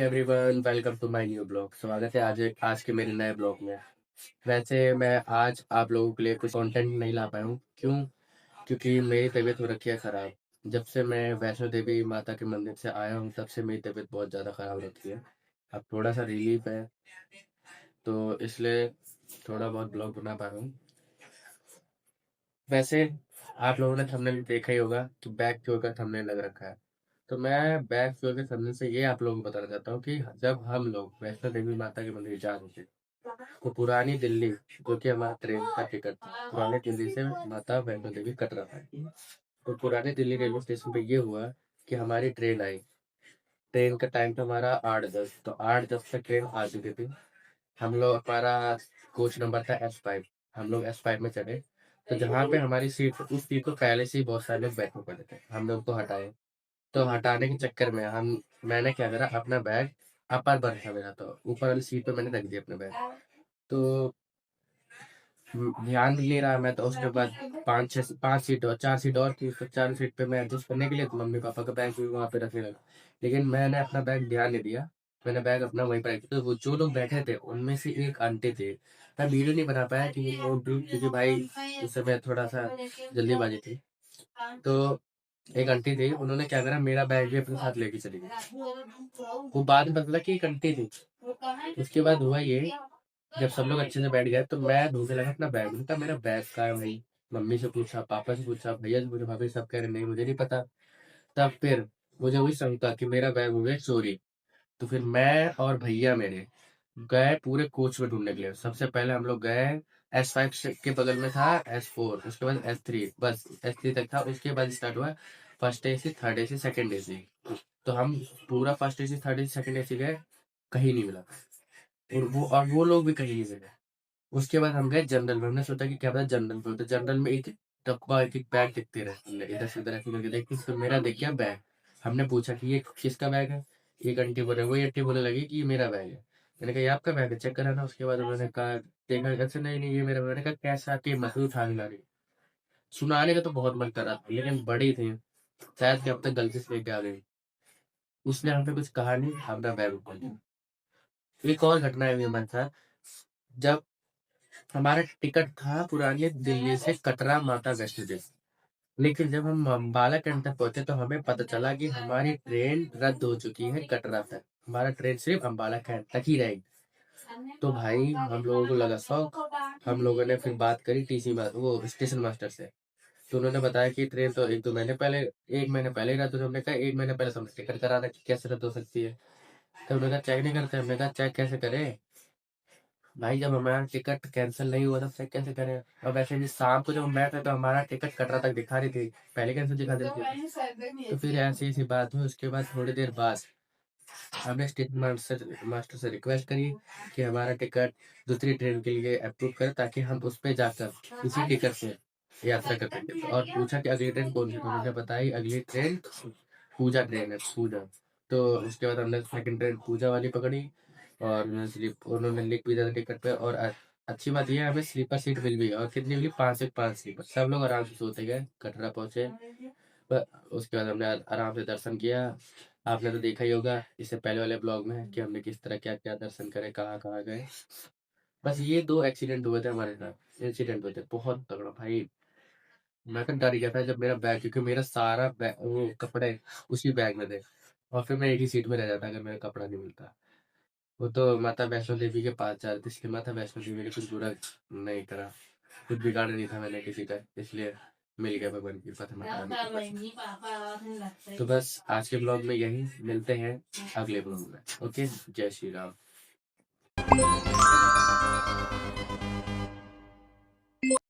Everyone, welcome to my new blog. स्वागत है आज के मेरे नए ब्लॉग में। वैसे मैं आज आप लोगों के लिए कुछ कंटेंट नहीं ला पाया हूँ। क्यों? क्योंकि मेरी तबीयत हो रखी है ख़राब। जब से मैं वैष्णो देवी माता के मंदिर से आया हूँ तब से मेरी तबीयत बहुत ज़्यादा ख़राब रखी है। अब थोड़ा सा रिलीफ है तो इसलिए थोड़ा बहुत ब्लॉग बना पा रहा हूँ। वैसे आप लोगों ने थंबनेल देखा ही होगा कि बैक फ्यूल का थंबनेल लग रखा है। तो मैं बैक फ्यूल के थंबनेल से ये आप लोगों को बताना चाहता हूँ कि जब हम लोग वैष्णो देवी माता के मंदिर जा रहे थे तो पुरानी दिल्ली, जो कि हमारा ट्रेन का टिकट था, पुरानी दिल्ली से माता वैष्णो देवी कटरा था। तो पुरानी दिल्ली रेलवे स्टेशन पे ये हुआ कि हमारी ट्रेन आई। ट्रेन का टाइम था हमारा 8:10, तो 8:10 तक ट्रेन आ चुकी थी। हम लोग हमारा कोच नंबर था S5। हम लोग S5 में चढ़े। तो जहाँ पे हमारी सीट, उस सीट को पहले से ही बहुत सारे लोग बैठे पड़े थे, हम लोग को हटाए। तो हटाने के चक्कर में मैंने क्या करा, अपना बैग, अपर बर्थ था मेरा, तो ऊपर वाली सीट पे मैंने रख दिया अपना बैग। तो ध्यान नहीं रहा मैं, तो उसके बाद पाँच सीट और 4 सीट और थी, तो 4 सीट पे मैं एडजस्ट करने के लिए तो मम्मी पापा का बैग भी वहाँ पे रखने लगा। लेकिन मैंने अपना बैग ध्यान नहीं दिया। मैंने बैग अपना वहीं पर रख दिया। तो वो जो लोग बैठे थे उनमें से एक आंटी थे। मैं वीडियो नहीं बना पाया क्योंकि भाई उस समय थोड़ा सा जल्दीबाजी थी। तो एक आंटी थी, उन्होंने क्या करा, मेरा बैग भी अपने साथ लेके चली गई। वो बाद में पता चला कि एक आंटी थी। उसके बाद हुआ ये, जब सब लोग अच्छे से बैठ गए तो मैं ढूंढने लगा अपना बैग। उनका मेरा बैग कहाँ है भाई? मम्मी से पूछा, पापा से पूछा, भैया से पूछा, भाभी सब कह रहे नहीं मुझे नहीं पता। तब फिर मुझे वही शंका कि मेरा बैग हो गया चोरी। तो फिर मैं और भैया मेरे गए पूरे कोच में ढूंढने के लिए। सबसे पहले हम लोग गए S5 के बगल में था S4, उसके बाद S3, बस S3 तक था। उसके बाद स्टार्ट हुआ first AC, third AC, second AC। तो हम पूरा first AC, third AC, second AC गए, कहीं नहीं मिला। और वो लोग भी कहीं नहीं मिले। उसके बाद हम गए जनरल में। हमने सोचा कि क्या पता जनरल में, तो जनरल में एक डब्बा, एक एक बैग दिखते रहे। हमने इधर से उधर ऐसे करके देखी तो मेरा दिख गया बैग। हमने पूछा कि ये किसका बैग है? एक आंटी बोले, वही आंटी बोलने लगी कि ये मेरा बैग है। मैंने कहा ये आपका बैग है, चेक करा ना। उसके बाद उन्होंने कहा, देखा, कैसे नहीं नहीं ये मेरा बैग। मैंने कहा कैसा, आपकी मसूद उठाने ला रही? सुनाने का तो बहुत मन कर रहा था लेकिन बड़ी थी, शायद कि अब तक गलती से लेके आ गई। उसने हमसे कुछ कहा नहीं, अपना बैग उठा लिया। एक और घटना है मेरे साथ। जब हमारा टिकट था पुरानी दिल्ली से कटरा माता वैष्णो देवी, लेकिन जब हम अम्बाला कैंट तक पहुंचे तो हमें पता चला कि हमारी ट्रेन रद्द हो चुकी है कटरा तक। हमारा ट्रेन सिर्फ अम्बाला कैंट तक ही रहेगी। तो भाई हम लोगों को लगा शौक। हम लोगों ने फिर बात करी वो स्टेशन मास्टर से। तो उन्होंने बताया कि ट्रेन तो 1 महीने पहले ही रद्द हुई। हमने कहा 1 महीने पहले हमने टिकट कराना, कि कैसे रद्द हो सकती है? तो उन्होंने कहा चेक नहीं करते। हमने कहा चेक कैसे करें भाई, जब हमारा टिकट कैंसिल नहीं हुआ तब चेक कैसे करें? और वैसे भी शाम को जब हम बैठ रहे तो हमारा टिकट कटरा तक दिखा रही थी, पहले कैंसिल दिखा देती थी? तो फिर ऐसी ऐसी बात हुई। उसके बाद थोड़ी देर बाद हमने स्टेशन मास्टर से रिक्वेस्ट करी कि हमारा टिकट दूसरी ट्रेन के लिए अप्रूव करें, ताकि हम उस पे जाकर इसी टिकट से यात्रा कर सकें। और पूछा कि अगली ट्रेन कौन सी? तो मुझे बताई अगली ट्रेन पूजा ट्रेन है, पूजा। तो उसके बाद हमने सेकंड ट्रेन पूजा वाली पकड़ी। और उन्होंने लिख भी दिया था टिकट पे। और अच्छी बात यह है, हमें स्लीपर सीट मिल भी गई। और कितनी मिली? 5 से 5 स्लीपर। सब लोग आराम से सोते गए, कटरा पहुंचे। पर उसके बाद हमने आराम से दर्शन किया। आपने तो देखा ही होगा इससे पहले वाले ब्लॉग में कि हमने किस तरह क्या क्या दर्शन करे, कहाँ कहाँ गए। बस ये 2 एक्सीडेंट हुए थे हमारे साथ, इंसिडेंट हुए थे बहुत तगड़ा भाई। मैं तो डर गया था जब मेरा बैग, क्योंकि मेरा सारा बैग, वो कपड़े उसी बैग में थे। और फिर मैं एक ही सीट में रह जाता अगर मेरा कपड़ा नहीं मिलता। वो तो माता वैष्णो देवी के पास जा रहे थे, इसलिए माता वैष्णो देवी ने कुछ बुरा नहीं करा, कुछ बिगाड़ नहीं था मैंने किसी का, इसलिए मिल गया भगवान की कृपा से, माता रानी की कृपा से। तो बस आज के ब्लॉग में यही, मिलते हैं अगले ब्लॉग में। ओके, जय श्री राम।